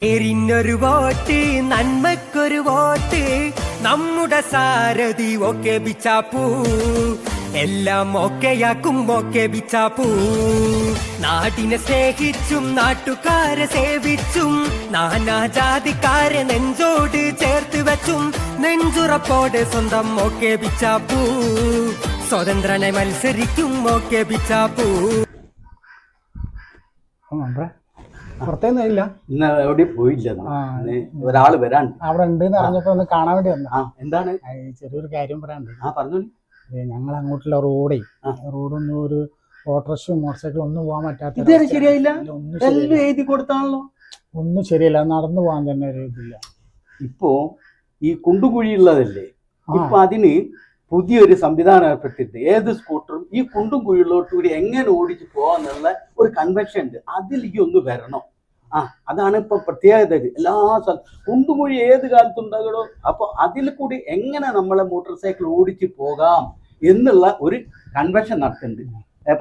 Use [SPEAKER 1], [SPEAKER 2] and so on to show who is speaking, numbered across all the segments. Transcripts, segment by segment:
[SPEAKER 1] പേരിനൊരു vote, നന്മക്കൊരു vote, നമ്മുടെ സാരഥി ഒക്കെ ബിച്ചാപ്പൂ. എല്ലാം ഒക്കെയാക്കും ഒക്കെ ബിച്ചാപ്പൂ. നാടിനെ സ്നേഹിച്ചും നാട്ടുകാരെ സേവിച്ചും നാനാജാതിക്കാരെ നെഞ്ചോട് ചേർത്ത് വെച്ചും നെഞ്ചുറപ്പോടെ സ്വന്തം ഒക്കെ ബിച്ചാപ്പൂ. സ്വതന്ത്രനെ മത്സരിക്കും ഒക്കെ ബിച്ചാപ്പൂ.
[SPEAKER 2] പുറത്തേന്നും ഇല്ല,
[SPEAKER 3] ഇന്ന് എവിടെയും പോയില്ല. ഒരാള് വരാണ്ട്
[SPEAKER 2] അവിടെ ഉണ്ട് അറിഞ്ഞപ്പോ ഒന്ന് കാണാൻ വേണ്ടി വന്ന.
[SPEAKER 3] എന്താണ്?
[SPEAKER 2] ചെറിയൊരു കാര്യം പറയാണ്ട്.
[SPEAKER 3] പറഞ്ഞോളി.
[SPEAKER 2] ഞങ്ങൾ അങ്ങോട്ടുള്ള റോഡൊന്നും ഒരു ഓട്ടോറിക്ഷയും മോട്ടോർ സൈക്കിളും ഒന്നും പോകാൻ പറ്റാത്ത.
[SPEAKER 3] ഇതുവരെ ശരിയായില്ല. എല്ലാം എഴുതി കൊടുത്താണല്ലോ.
[SPEAKER 2] ഒന്നും ശരിയല്ല, നടന്നു പോകാൻ തന്നെ ഒരു ഇതില്ല.
[SPEAKER 3] ഇപ്പോ ഈ കുണ്ടുകുഴിയുള്ളതല്ലേ, ഇപ്പൊ അതിന് പുതിയൊരു സംവിധാനം ഏർപ്പെട്ടിട്ട് ഏത് സ്കൂട്ടറും ഈ കുണ്ടും കുഴിയിലോട്ട് കൂടി എങ്ങനെ ഓടിച്ചു പോകാന്നുള്ള ഒരു കൺവെൻഷൻ ഉണ്ട്. അതിലേക്ക് ഒന്ന് വരണം. അതാണ് ഇപ്പൊ പ്രത്യേകത. എല്ലാ കുണ്ടുകുഴി ഏത് കാലത്തുണ്ടാകണോ, അപ്പൊ അതിൽ കൂടി എങ്ങനെ നമ്മളെ മോട്ടോർ സൈക്കിൾ ഓടിച്ചു പോകാം എന്നുള്ള ഒരു കൺവെൻഷൻ നടത്തുന്നുണ്ട്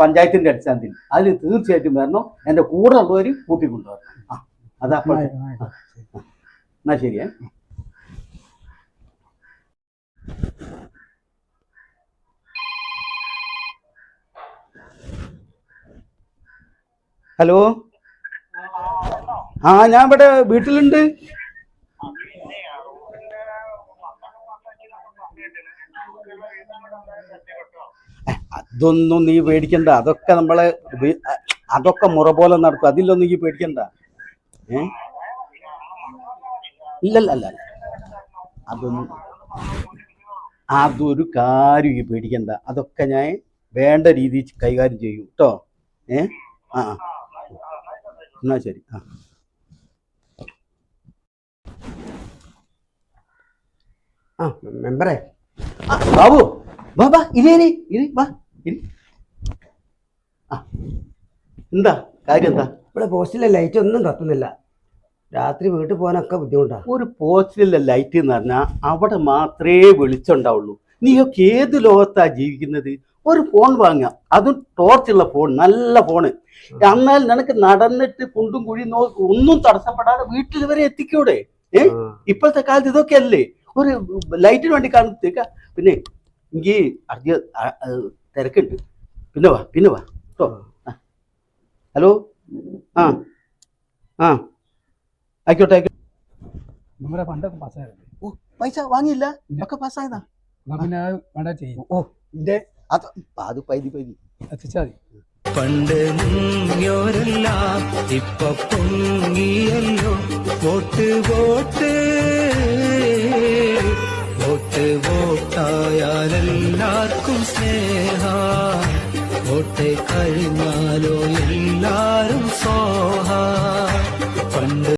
[SPEAKER 3] പഞ്ചായത്തിന്റെ അടിസ്ഥാനത്തിൽ. അതിൽ തീർച്ചയായിട്ടും വരണം. എന്റെ കൂടെ ഉള്ളവർ കൂട്ടിക്കൊണ്ടുവരണം. അതാ എന്നാ ശരിയേ. ഹലോ, ഞാൻ ഇവിടെ വീട്ടിലുണ്ട്. അതൊന്നും നീ പേടിക്കണ്ട. അതൊക്കെ മുറ പോലെ നടക്കും. അതിലൊന്നും നീ പേടിക്കണ്ട. ഇല്ലല്ല, അതൊരു കാര്യം ഈ പേടിക്കണ്ട. അതൊക്കെ ഞാൻ വേണ്ട രീതിയിൽ കൈകാര്യം ചെയ്യും കേട്ടോ. എന്നാ ശരി.
[SPEAKER 4] മെമ്പറേ,
[SPEAKER 3] ബാബു ബാബാ ഇരി. എന്താ കാര്യം? എന്താ
[SPEAKER 4] ഇവിടെ പോസ്റ്റിലെ ലൈറ്റ് ഒന്നും കത്തുന്നില്ല. രാത്രി വീട്ടിൽ പോകാനൊക്കെ ബുദ്ധിമുട്ടാ.
[SPEAKER 3] ഒരു പോസ്റ്റിലെ ലൈറ്റ് എന്ന് പറഞ്ഞാൽ അവിടെ മാത്രമേ വെളിച്ചുണ്ടാവുള്ളൂ. നീയൊക്കെ ഏത് ലോകത്താ ജീവിക്കുന്നത്? ഒരു ഫോൺ വാങ്ങുക, അതും ടോർച്ചുള്ള ഫോൺ, നല്ല ഫോണ്. എന്നാൽ നിനക്ക് നടന്നിട്ട് കുണ്ടും കുഴി ഒന്നും തടസ്സപ്പെടാതെ വീട്ടിൽ വരെ എത്തിക്കൂടെ? ഇപ്പോഴത്തെ കാലത്ത് ഇതൊക്കെ അല്ലേ. ഒരു ലൈറ്റിന് വേണ്ടി കാണത്തേക്ക. പിന്നെ എനിക്ക് തിരക്കുണ്ട്. പിന്നെ വാ കേട്ടോ. ഹലോ, ആയിക്കോട്ടെ.
[SPEAKER 2] പണ്ടൊക്കെ പാസ്സായിരുന്നു.
[SPEAKER 3] പൈസ വാങ്ങിയില്ല, ഒക്കെ പാസ്സായതാ.
[SPEAKER 2] പിന്നെ വേണ്ട ചെയ്യും.
[SPEAKER 3] അത് പൈതി
[SPEAKER 2] എത്തിച്ചാൽ മതി.
[SPEAKER 1] പണ്ട് മുങ്ങിയോരെല്ലാം ഇപ്പൊ പൊങ്ങിയല്ലോ. വോട്ട് വോട്ടായാലെല്ലാവർക്കും സ്നേഹ. വോട്ട് കഴിഞ്ഞാലോ